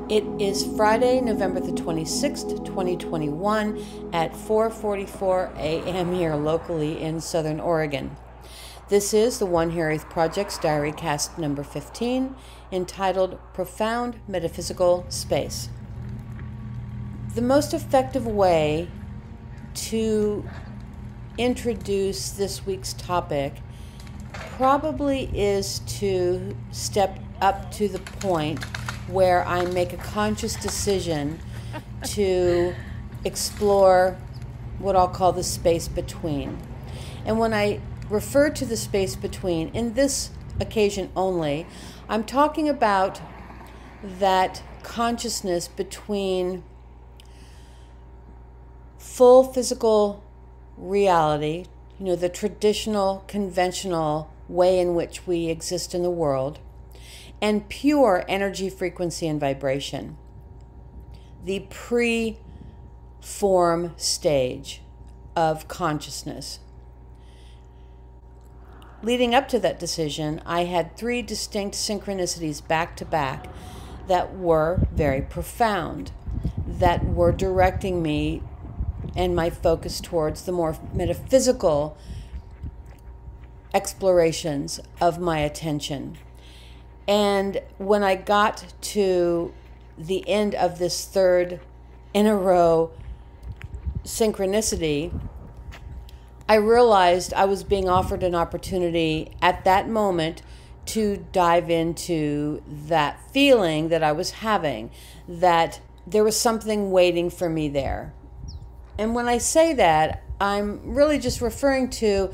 It is Friday, November the 26th, 2021 at 4:44 a.m. here locally in Southern Oregon. This is the TheOneHiraethProject's DiaryCast number 15, entitled Profound Metaphysical Space. The most effective way to introduce this week's topic probably is to step up to the point where I make a conscious decision to explore what I'll call the space between. And when I refer to the space between, in this occasion only, I'm talking about that consciousness between full physical reality, the traditional, conventional way in which we exist in the world, and pure energy, frequency, and vibration, the pre-form stage of consciousness. Leading up to that decision, I had 3 distinct synchronicities back to back that were very profound, that were directing me and my focus towards the more metaphysical explorations of my attention. And when I got to the end of this 3rd in a row synchronicity, I realized I was being offered an opportunity at that moment to dive into that feeling that I was having, that there was something waiting for me there. And when I say that, I'm really just referring to,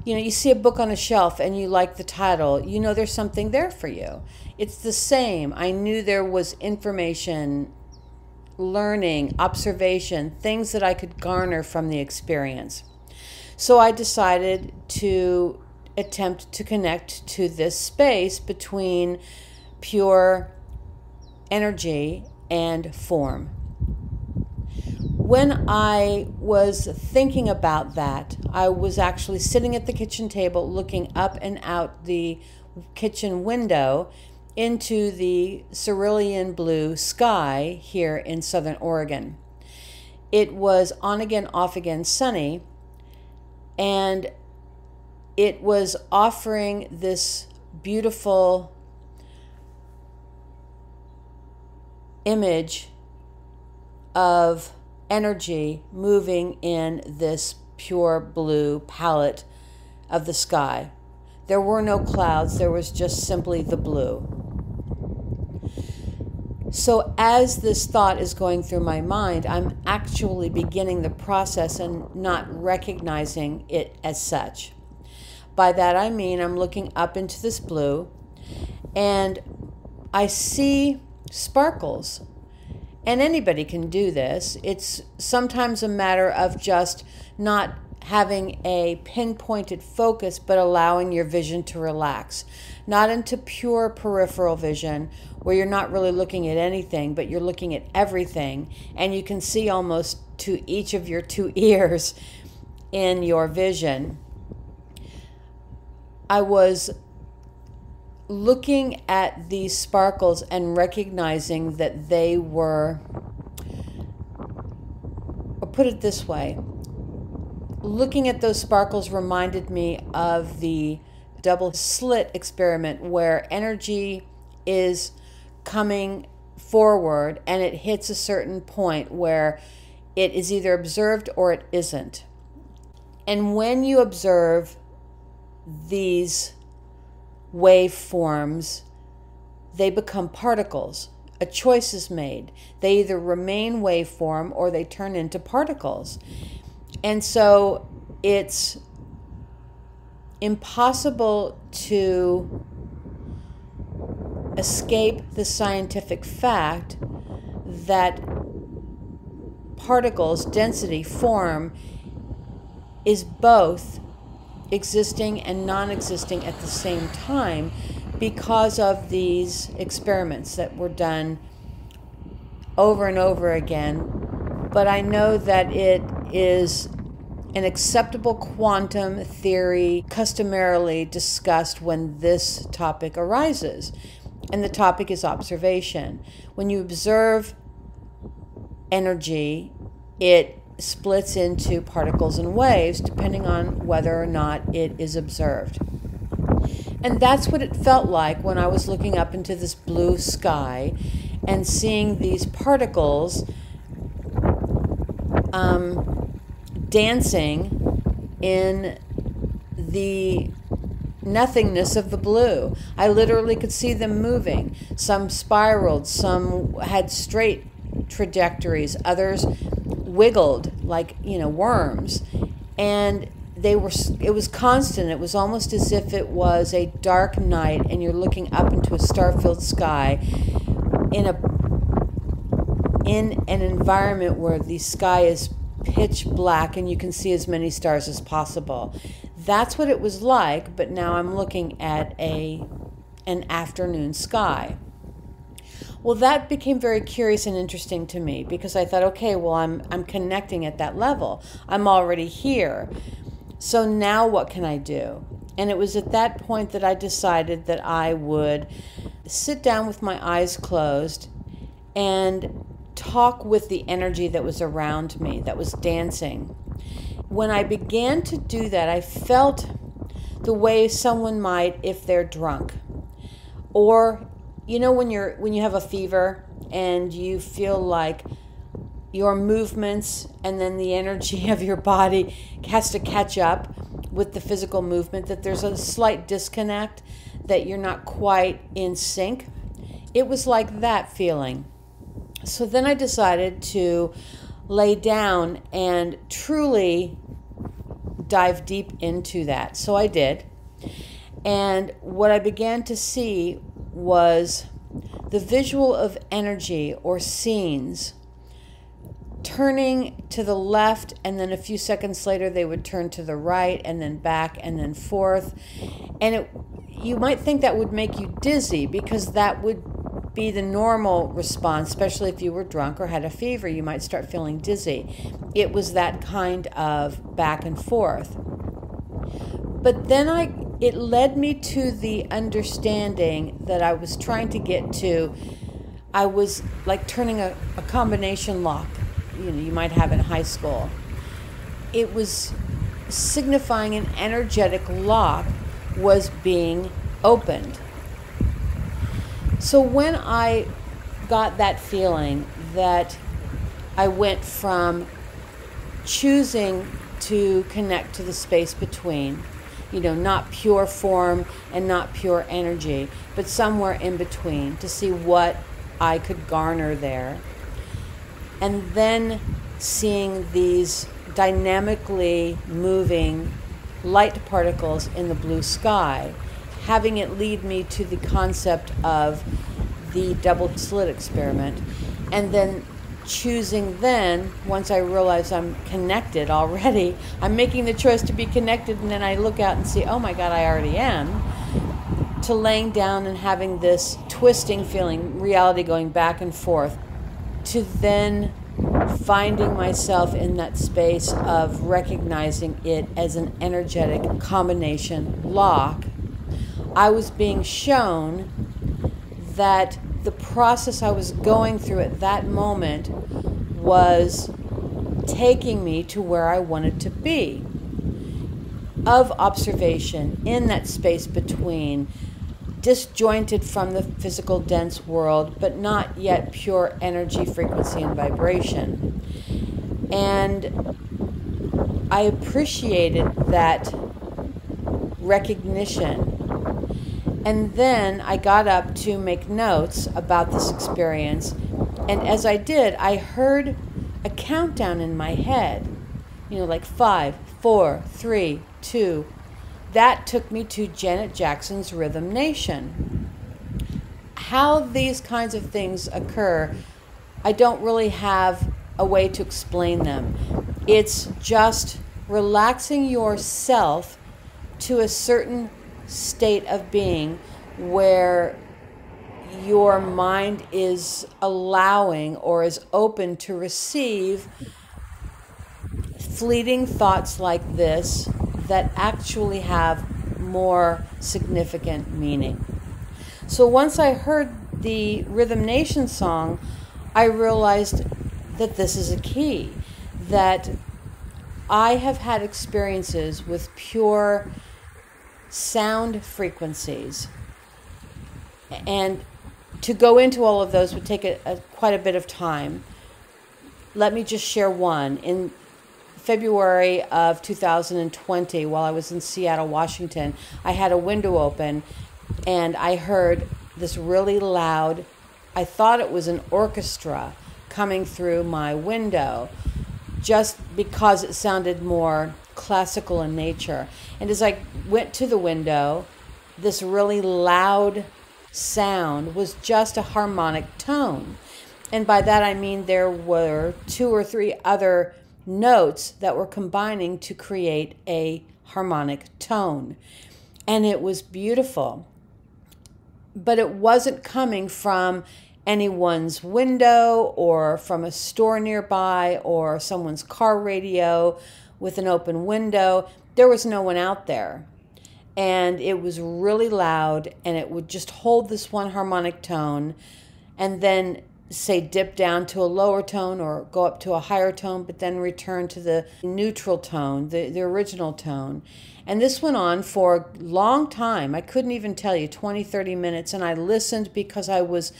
you see a book on a shelf and you like the title, there's something there for you. It's the same. I knew there was information, learning, observation, things that I could garner from the experience. So I decided to attempt to connect to this space between pure energy and form. When I was thinking about that, I was actually sitting at the kitchen table looking up and out the kitchen window into the cerulean blue sky here in Southern Oregon. It was on again, off again sunny, and it was offering this beautiful image of energy moving in this pure blue palette of the sky. There were no clouds, there was just simply the blue. So as this thought is going through my mind, I'm actually beginning the process and not recognizing it as such. By that I mean I'm looking up into this blue and I see sparkles. And anybody can do this. It's sometimes a matter of just not having a pinpointed focus, but allowing your vision to relax. Not into pure peripheral vision, where you're not really looking at anything, but you're looking at everything, and you can see almost to each of your 2 ears in your vision. I was looking at these sparkles and recognizing that they were, or put it this way, looking at those sparkles reminded me of the double slit experiment, where energy is coming forward and it hits a certain point where it is either observed or it isn't. And when you observe these waveforms, they become particles. A choice is made. They either remain waveform or they turn into particles. And so it's impossible to escape the scientific fact that particles, density, form is both existing and non-existing at the same time because of these experiments that were done over and over again. But I know that it is an acceptable quantum theory customarily discussed when this topic arises. And the topic is observation. When you observe energy, it splits into particles and waves depending on whether or not it is observed. And that's what it felt like when I was looking up into this blue sky and seeing these particles dancing in the nothingness of the blue. I literally could see them moving. Some spiraled, some had straight trajectories, others wiggled like, worms. And it was constant. It was almost as if it was a dark night and you're looking up into a star-filled sky in an environment where the sky is pitch black and you can see as many stars as possible. That's what it was like, but now I'm looking at an afternoon sky. Well, that became very curious and interesting to me because I thought, okay, well, I'm connecting at that level. I'm already here. So now what can I do? And it was at that point that I decided that I would sit down with my eyes closed and talk with the energy that was around me, that was dancing. When I began to do that, I felt the way someone might if they're drunk. Or, when you have a fever and you feel like your movements and then the energy of your body has to catch up with the physical movement, that there's a slight disconnect, that you're not quite in sync. It was like that feeling. So then I decided to lay down and truly dive deep into that. So I did. And what I began to see was the visual of energy or scenes turning to the left, and then a few seconds later they would turn to the right and then back and then forth. And you might think that would make you dizzy because that would be the normal response, especially if you were drunk or had a fever. You might start feeling dizzy. It was that kind of back and forth. But then it led me to the understanding that I was trying to get to. I was like turning a combination lock, you might have in high school. It was signifying an energetic lock was being opened. So when I got that feeling that I went from choosing to connect to the space between, not pure form and not pure energy, but somewhere in between to see what I could garner there. And then seeing these dynamically moving light particles in the blue sky, having it lead me to the concept of the double slit experiment, and then choosing then, once I realize I'm connected already, I'm making the choice to be connected, and then I look out and see, oh my God, I already am, to laying down and having this twisting feeling, reality going back and forth, to then finding myself in that space of recognizing it as an energetic combination lock. I was being shown that the process I was going through at that moment was taking me to where I wanted to be, of observation in that space between, disjointed from the physical dense world, but not yet pure energy, frequency, and vibration. And I appreciated that recognition. And then I got up to make notes about this experience. And as I did, I heard a countdown in my head, like 5, 4, 3, 2. That took me to Janet Jackson's Rhythm Nation. How these kinds of things occur, I don't really have a way to explain them. It's just relaxing yourself to a certain state of being where your mind is allowing or is open to receive fleeting thoughts like this that actually have more significant meaning. So once I heard the Rhythm Nation song, I realized that this is a key, that I have had experiences with pure sound frequencies. And to go into all of those would take quite a bit of time. Let me just share one. In February of 2020, while I was in Seattle, Washington, I had a window open and I heard this really loud, I thought it was an orchestra coming through my window, just because it sounded more classical in nature. And as I went to the window, this really loud sound was just a harmonic tone. And by that I mean there were 2 or 3 other notes that were combining to create a harmonic tone. And it was beautiful. But it wasn't coming from anyone's window or from a store nearby or someone's car radio with an open window. There was no one out there. And it was really loud, and it would just hold this one harmonic tone and then say dip down to a lower tone or go up to a higher tone, but then return to the neutral tone, the original tone. And this went on for a long time. I couldn't even tell you, 20, 30 minutes. And I listened because I was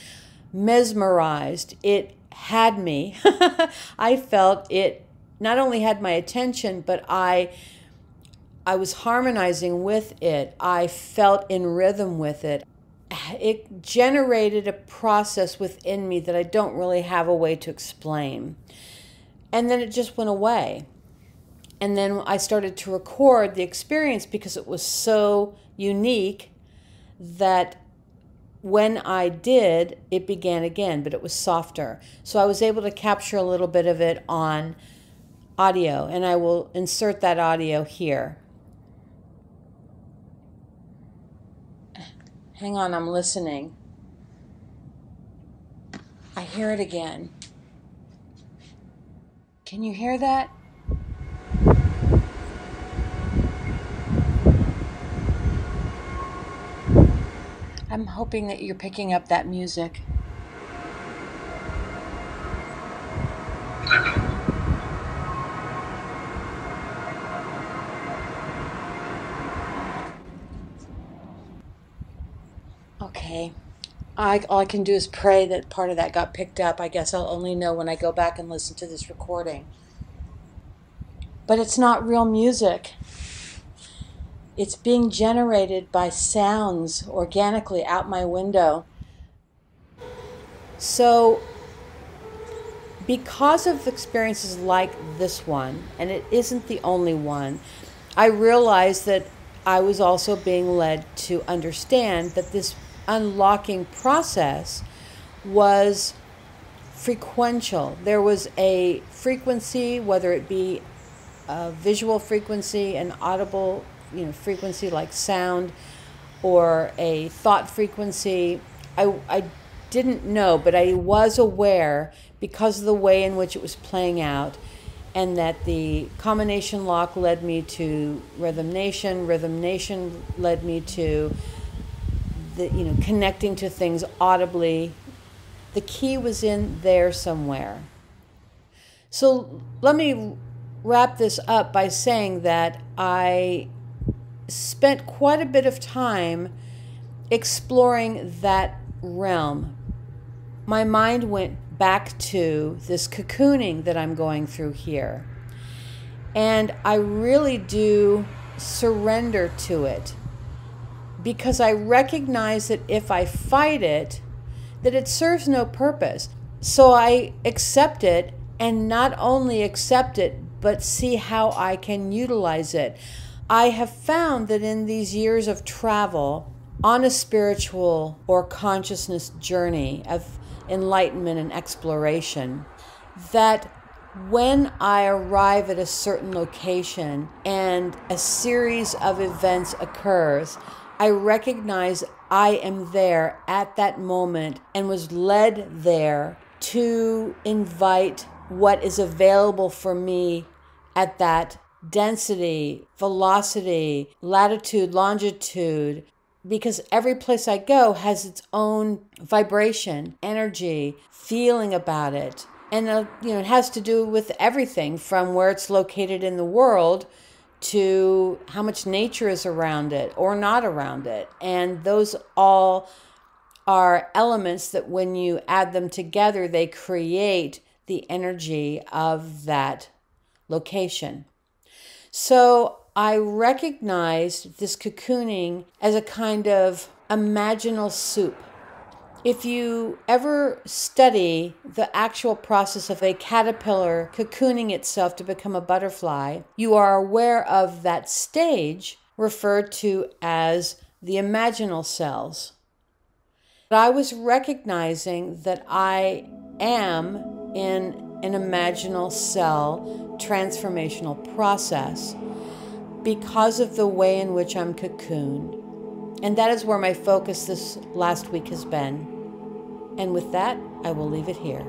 mesmerized. It had me. I felt it not only had my attention, but I was harmonizing with it. I felt in rhythm with it. It generated a process within me that I don't really have a way to explain. And then it just went away. And then I started to record the experience because it was so unique that when I did, it began again, but it was softer. So I was able to capture a little bit of it on audio, and I will insert that audio here. Hang on, I'm listening. I hear it again. Can you hear that? I'm hoping that you're picking up that music. Okay. All I can do is pray that part of that got picked up. I guess I'll only know when I go back and listen to this recording. But it's not real music. It's being generated by sounds organically out my window. So, because of experiences like this one, and it isn't the only one, I realized that I was also being led to understand that this unlocking process was frequential. There was a frequency, whether it be a visual frequency, an audible frequency like sound, or a thought frequency. I didn't know, but I was aware because of the way in which it was playing out, and that the combination lock led me to Rhythm Nation. Rhythm Nation led me to the connecting to things audibly. The key was in there somewhere. So let me wrap this up by saying that I spent quite a bit of time exploring that realm. My mind went back to this cocooning that I'm going through here. And I really do surrender to it, because I recognize that if I fight it, that it serves no purpose. So I accept it, and not only accept it, but see how I can utilize it. I have found that in these years of travel on a spiritual or consciousness journey of enlightenment and exploration, that when I arrive at a certain location and a series of events occurs, I recognize I am there at that moment and was led there to invite what is available for me at that density, velocity, latitude, longitude, because every place I go has its own vibration, energy, feeling about it. And, it has to do with everything from where it's located in the world to how much nature is around it or not around it. And those all are elements that when you add them together, they create the energy of that location. So I recognized this cocooning as a kind of imaginal soup. If you ever study the actual process of a caterpillar cocooning itself to become a butterfly, you are aware of that stage referred to as the imaginal cells. I was recognizing that I am in an imaginal cell transformational process because of the way in which I'm cocooned. And that is where my focus this last week has been. And with that, I will leave it here.